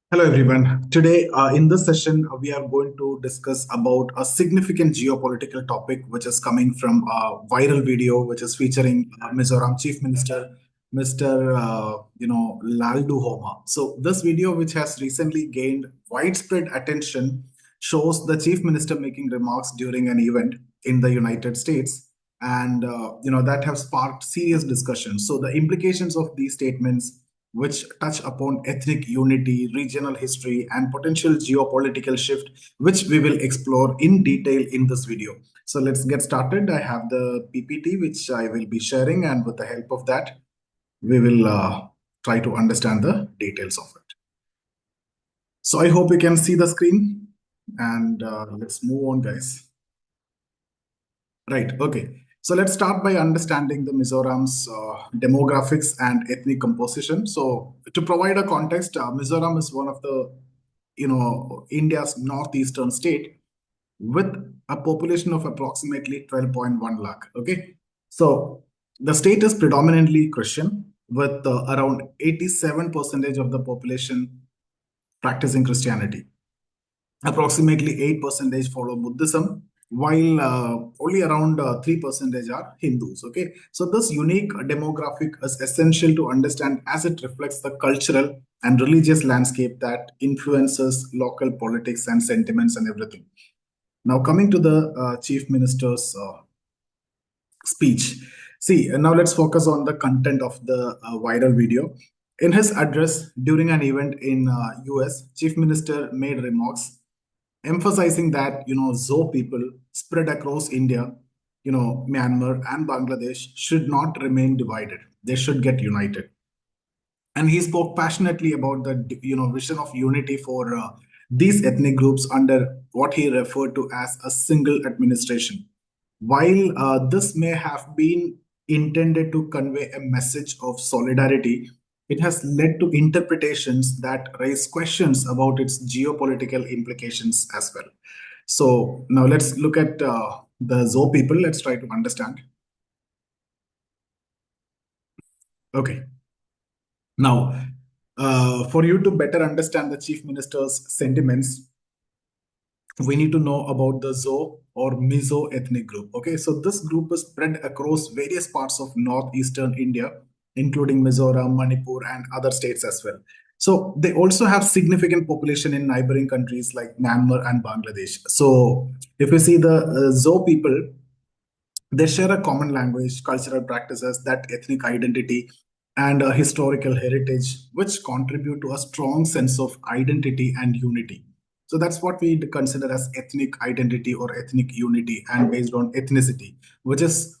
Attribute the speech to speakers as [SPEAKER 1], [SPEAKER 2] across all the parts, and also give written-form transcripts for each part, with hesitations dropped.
[SPEAKER 1] Hello everyone. Today in this session we are going to discuss about a significant geopolitical topic which is coming from a viral video which is featuring Mizoram Chief Minister Mr. Lalduhoma. So this video, which has recently gained widespread attention, shows the Chief Minister making remarks during an event in the United States, and that have sparked serious discussion. So the implications of these statements, which touch upon ethnic unity, regional history, and potential geopolitical shift, which we will explore in detail in this video. So let's get started. I have the PPT, which I will be sharing, and with the help of that, we will try to understand the details of it. So I hope you can see the screen, and let's move on, guys. Right, okay. So let's start by understanding the Mizoram's demographics and ethnic composition. So to provide a context, Mizoram is one of the, India's northeastern state with a population of approximately 12.1 lakh. Okay. So the state is predominantly Christian with around 87% of the population practicing Christianity. Approximately 8% follow Buddhism, while only around 3% are Hindus. Okay, so this unique demographic is essential to understand as it reflects the cultural and religious landscape that influences local politics and sentiments and everything. Now, coming to the Chief Minister's speech. See, now let's focus on the content of the viral video. In his address during an event in US, Chief Minister made remarks emphasizing that Zo people spread across India, Myanmar and Bangladesh should not remain divided. They should get united. And he spoke passionately about the vision of unity for these ethnic groups under what he referred to as a single administration. While this may have been intended to convey a message of solidarity, it has led to interpretations that raise questions about its geopolitical implications as well. So now let's look at the Zo people. Let's try to understand. Okay. Now, for you to better understand the Chief Minister's sentiments, we need to know about the Zo or Mizo ethnic group. Okay, so this group is spread across various parts of northeastern India, including Mizoram, Manipur, and other states as well. So they also have significant population in neighboring countries like Myanmar and Bangladesh. So if you see the Zo people, they share a common language, cultural practices, that ethnic identity, and a historical heritage, which contribute to a strong sense of identity and unity. So that's what we consider as ethnic identity or ethnic unity, and based on ethnicity, which is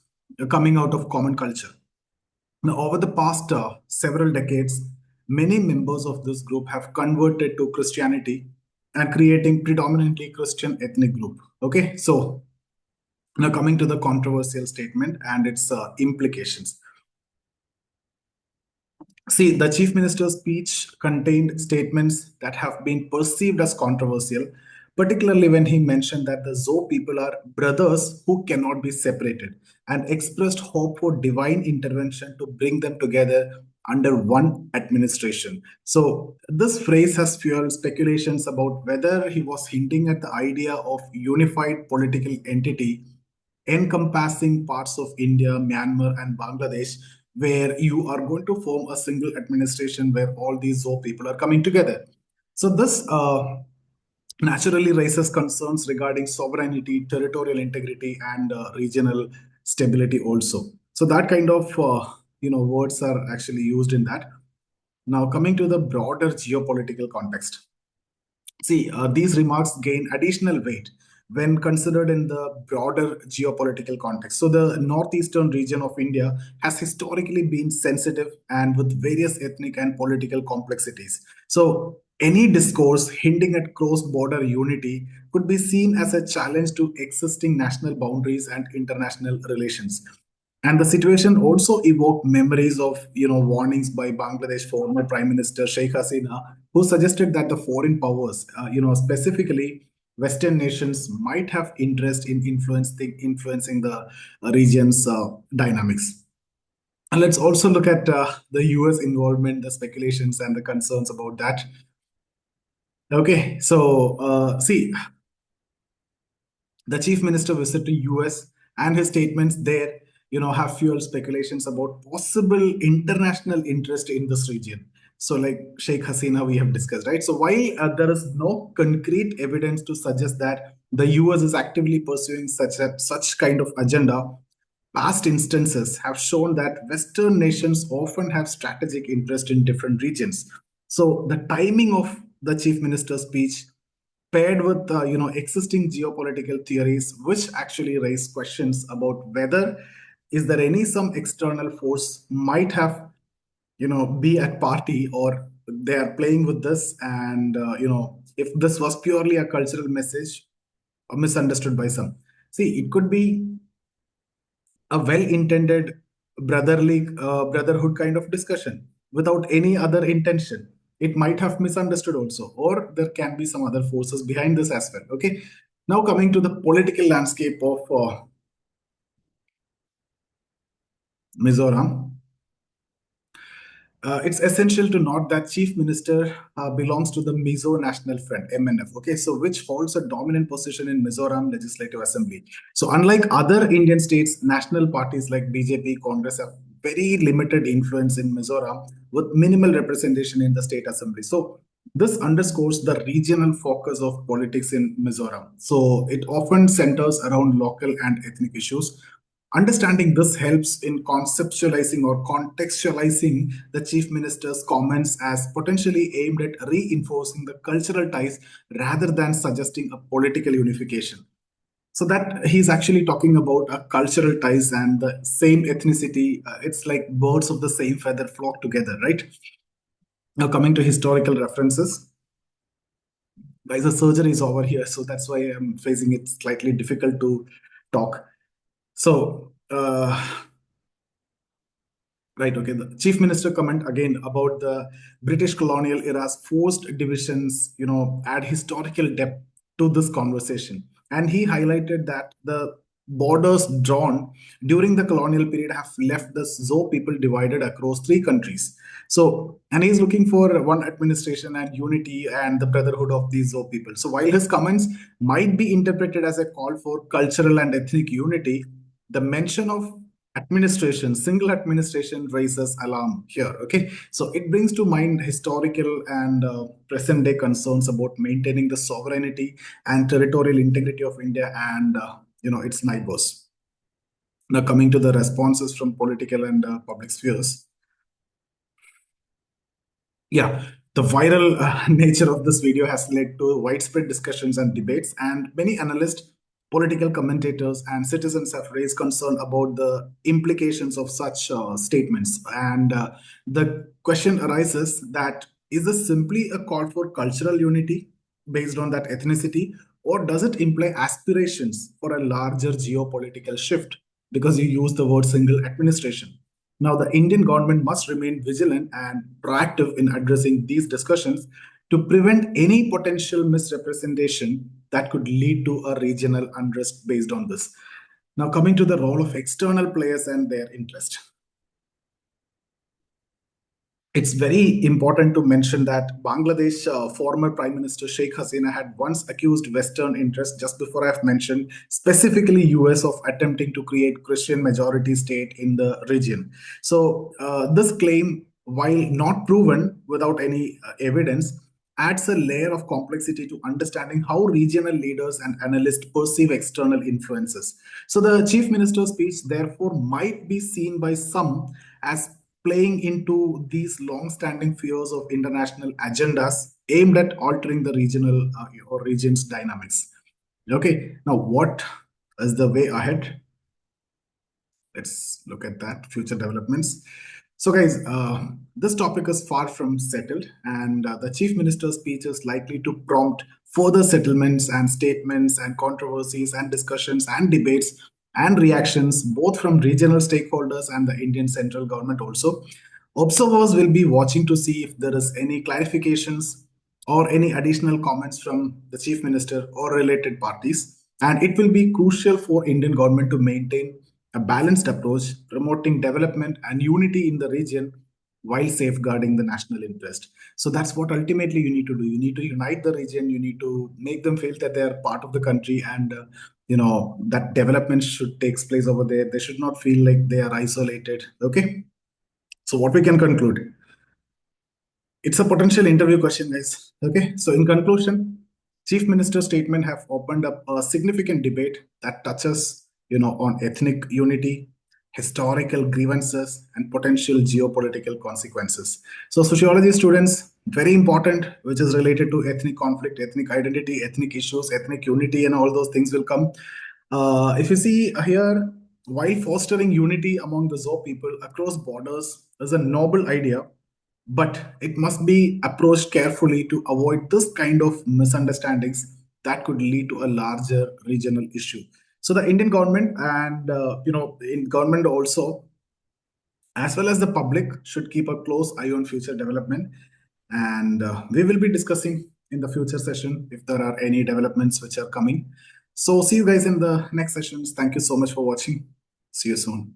[SPEAKER 1] coming out of common culture. Now, over the past several decades, many members of this group have converted to Christianity and creating predominantly Christian ethnic group. Okay, so now, coming to the controversial statement and its implications. See, the Chief Minister's speech contained statements that have been perceived as controversial, particularly when he mentioned that the Zo people are brothers who cannot be separated, and expressed hope for divine intervention to bring them together under one administration. So, this phrase has fueled speculations about whether he was hinting at the idea of unified political entity encompassing parts of India, Myanmar, and Bangladesh, where you are going to form a single administration where all these Zo people are coming together. So this naturally raises concerns regarding sovereignty, territorial integrity, and regional stability also. So that kind of words are actually used in that. Now coming to the broader geopolitical context. See, these remarks gain additional weight when considered in the broader geopolitical context. So, the northeastern region of India has historically been sensitive and with various ethnic and political complexities. So, any discourse hinting at cross border unity could be seen as a challenge to existing national boundaries and international relations. And the situation also evoked memories of warnings by Bangladesh former Prime Minister Sheikh Hasina, who suggested that the foreign powers, specifically Western nations, might have interest in influencing the region's dynamics. And let's also look at the US involvement, the speculations, and the concerns about that. Okay, so see, the chief minister visit to US and his statements there, have fueled speculations about possible international interest in this region. So, like Sheikh Hasina, we have discussed, right? So, while there is no concrete evidence to suggest that the US is actively pursuing such kind of agenda, past instances have shown that Western nations often have strategic interest in different regions. So, the timing of the chief minister's speech paired with existing geopolitical theories which actually raise questions about whether is there any some external force might have be at party, or they are playing with this, and if this was purely a cultural message misunderstood by some. See, it could be a well-intended brotherhood kind of discussion without any other intention. It might have misunderstood also, or there can be some other forces behind this as well. Okay, now coming to the political landscape of Mizoram. It's essential to note that Chief Minister belongs to the Mizo National Front, MNF, okay, so which holds a dominant position in Mizoram Legislative Assembly. So, unlike other Indian states, national parties like BJP, Congress have very limited influence in Mizoram with minimal representation in the state assembly. So, this underscores the regional focus of politics in Mizoram. So, it often centers around local and ethnic issues. Understanding this helps in conceptualizing or contextualizing the chief minister's comments as potentially aimed at reinforcing the cultural ties rather than suggesting a political unification. So that he's actually talking about a cultural ties and the same ethnicity. It's like birds of the same feather flock together, right? Now coming to historical references, guys, the surgery is over here, so that's why I'm facing it slightly difficult to talk. So. Right, okay. The chief minister comment again about the British colonial era's forced divisions, add historical depth to this conversation. And he highlighted that the borders drawn during the colonial period have left the Zo people divided across three countries. So, and he's looking for one administration and unity and the brotherhood of these Zo people. So, while his comments might be interpreted as a call for cultural and ethnic unity, the mention of single administration raises alarm here. Okay, so it brings to mind historical and present day concerns about maintaining the sovereignty and territorial integrity of India and its neighbors. Now, coming to the responses from political and public spheres. Yeah, the viral nature of this video has led to widespread discussions and debates, and many analysts, political commentators, and citizens have raised concern about the implications of such statements. And the question arises that is this simply a call for cultural unity based on that ethnicity, or does it imply aspirations for a larger geopolitical shift? Because you use the word single administration. Now, the Indian government must remain vigilant and proactive in addressing these discussions to prevent any potential misrepresentation that could lead to a regional unrest based on this. Now, coming to the role of external players and their interest. It's very important to mention that Bangladesh former Prime Minister Sheikh Hasina had once accused Western interests, just before I've mentioned, specifically US, of attempting to create Christian majority state in the region. So this claim, while not proven without any evidence, adds a layer of complexity to understanding how regional leaders and analysts perceive external influences. So the chief minister's speech, therefore, might be seen by some as playing into these long-standing fears of international agendas aimed at altering the regional or region's dynamics. Okay, now what is the way ahead? Let's look at that, future developments. So, guys, this topic is far from settled, and the chief minister's speech is likely to prompt further settlements and statements and controversies and discussions and debates and reactions, both from regional stakeholders and the Indian central government also. Observers will be watching to see if there is any clarifications or any additional comments from the chief minister or related parties. And it will be crucial for Indian government to maintain a balanced approach, promoting development and unity in the region while safeguarding the national interest. So that's what ultimately you need to do. You need to unite the region. You need to make them feel that they are part of the country, and that development should takes place over there. They should not feel like they are isolated. Okay. So what we can conclude, it's a potential interview question, guys. Okay. So in conclusion, Chief Minister's statement have opened up a significant debate that touches, on ethnic unity, historical grievances, and potential geopolitical consequences. So sociology students, very important, which is related to ethnic conflict, ethnic identity, ethnic issues, ethnic unity, and all those things will come. If you see here, while fostering unity among the Zo people across borders is a noble idea, but it must be approached carefully to avoid this kind of misunderstandings that could lead to a larger regional issue. So the Indian government and in government also, as well as the public, should keep a close eye on future development. And we will be discussing in the future session if there are any developments which are coming. So see you guys in the next sessions. Thank you so much for watching. See you soon.